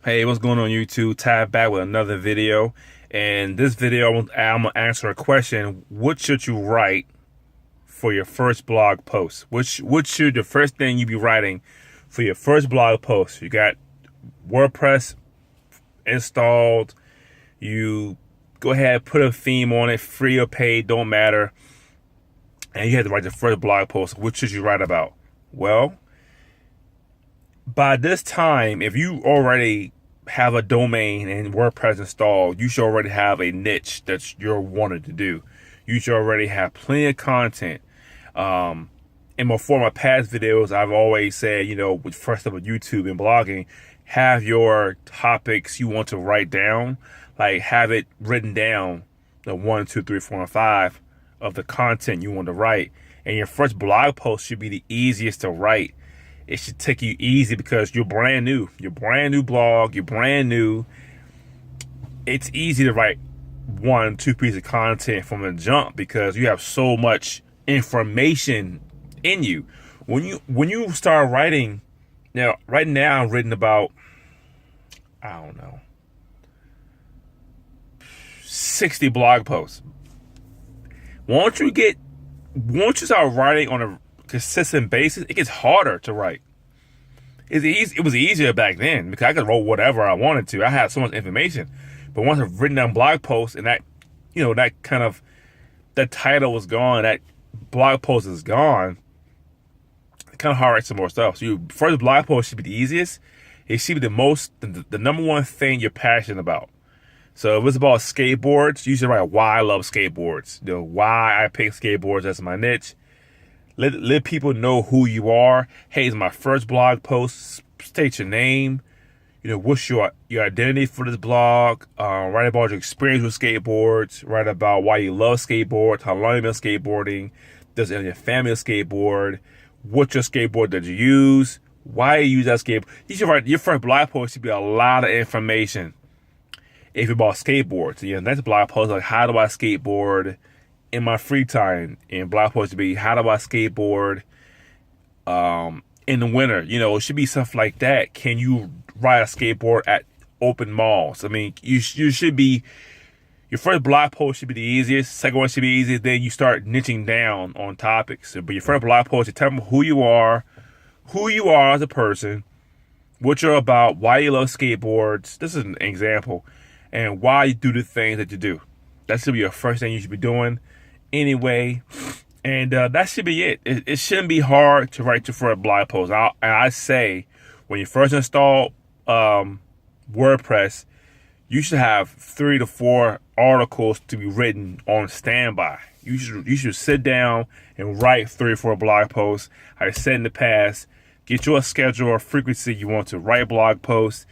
Hey, what's going on YouTube? Tab back with another video. And this video, I'm gonna answer a question. What should you write for your first blog post? What should the first thing you be writing for your first blog post? You got WordPress installed. You go ahead, put a theme on it, free or paid, don't matter. And you have to write the first blog post. What should you write about? Well, by this time, if you already have a domain and WordPress installed, you should already have a niche that you're wanting to do. You should already have plenty of content. In my past videos, I've always said, with first of all, YouTube and blogging, have your topics you want to write down, like have it written down, the 1, 2, 3, 4, and 5 of the content you want to write. And your first blog post should be the easiest to write. It should take you easy because you're brand new. You're brand new blog. You're brand new. It's easy to write 1, 2 pieces of content from the jump because you have so much information in you. When you start writing, right now I'm written about, 60 blog posts. Once you start writing on a consistent basis, it gets harder to write. It was easier back then because I could write whatever I wanted to. I had so much information. But once I've written down blog posts and that title was gone, that blog post is gone, it's kind of hard to write some more stuff. So your first blog post should be the easiest. It should be the number one thing you're passionate about. So if it's about skateboards, you should write why I love skateboards. Why I pick skateboards as my niche. Let people know who you are. Hey, it's my first blog post. State your name. What's your identity for this blog. Write about your experience with skateboards. Write about why you love skateboards, how long you've been skateboarding. Does your family skateboard? What's your skateboard that you use? Why you use that skateboard? You should write your first blog post should be a lot of information. If you're about skateboards, your next blog post like how do I skateboard in my free time, and blog post to be how do I skateboard in the winter. It should be stuff like that. Can you ride a skateboard at open malls? I mean, you should be, your first blog post should be the easiest. Second one should be easy. Then you start niching down on topics. But your first blog post, you tell them who you are as a person, what you're about, why you love skateboards. This is an example, and why you do the things that you do. That should be your first thing you should be doing anyway. And that should be it. It shouldn't be hard to write your first blog post. I say when you first install WordPress, you should have 3 to 4 articles to be written on standby. You should sit down and write 3 or 4 blog posts. I said in the past, get your schedule or frequency you want to write blog posts.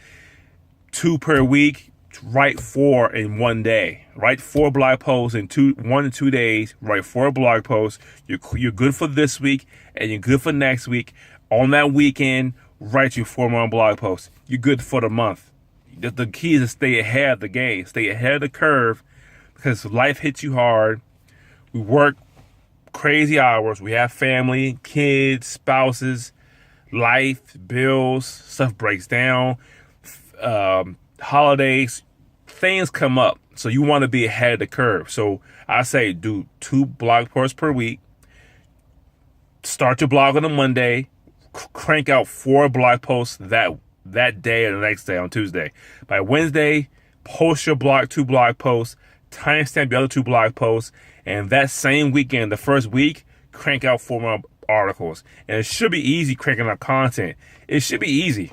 2 per week. Write 4 in 1 day. Write 4 blog posts in 1 to 2 days. Write 4 blog posts. You're good for this week and you're good for next week. On that weekend, write you 4 more blog posts. You're good for the month. The key is to stay ahead of the game. Stay ahead of the curve because life hits you hard. We work crazy hours. We have family, kids, spouses, life, bills. Stuff breaks down. Holidays, things come up, so you want to be ahead of the curve. So I say do 2 blog posts per week. Start your blog on a Monday, crank out 4 blog posts that day or the next day on Tuesday. By Wednesday, post your 2 blog posts, timestamp the other 2 blog posts, and that same weekend, the first week, crank out 4 more articles. And it should be easy cranking out content. It should be easy.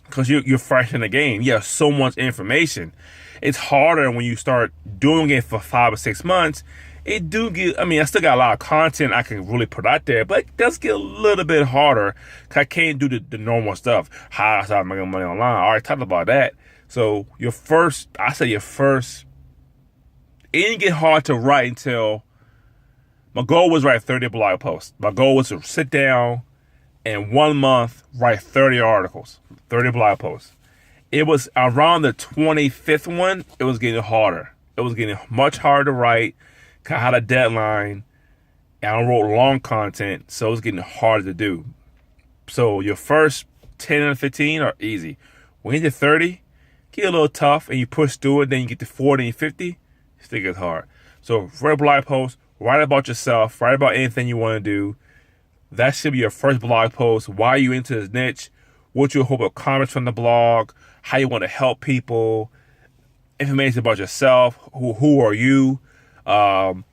Because you're fresh in the game. You have so much information. It's harder when you start doing it for 5 or 6 months. I still got a lot of content I can really put out there, but it does get a little bit harder because I can't do the normal stuff. How I start making money online. I already talked about that. So it didn't get hard to write until my goal was write 30 blog posts. My goal was to sit down in 1 month, write 30 articles, 30 blog posts. It was around the 25th one, it was getting harder. It was getting much harder to write. I had a deadline, and I wrote long content, so it was getting harder to do. So your first 10 and 15 are easy. When you get to 30, get a little tough and you push through it. Then you get to 40 and 50, still gets hard. So write a blog post, write about yourself, write about anything you want to do. That should be your first blog post. Why are you into this niche? What you hope of comments from the blog? How you want to help people? Information about yourself. Who are you? And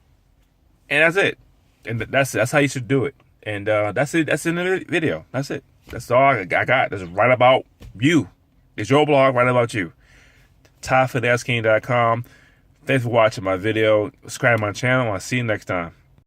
that's it. And that's how you should do it. And that's it. That's in the video. That's it. That's all I got. Just write about you. It's your blog. Write about you. TyFinanceKing.com. Thanks for watching my video. Subscribe to my channel. I'll see you next time.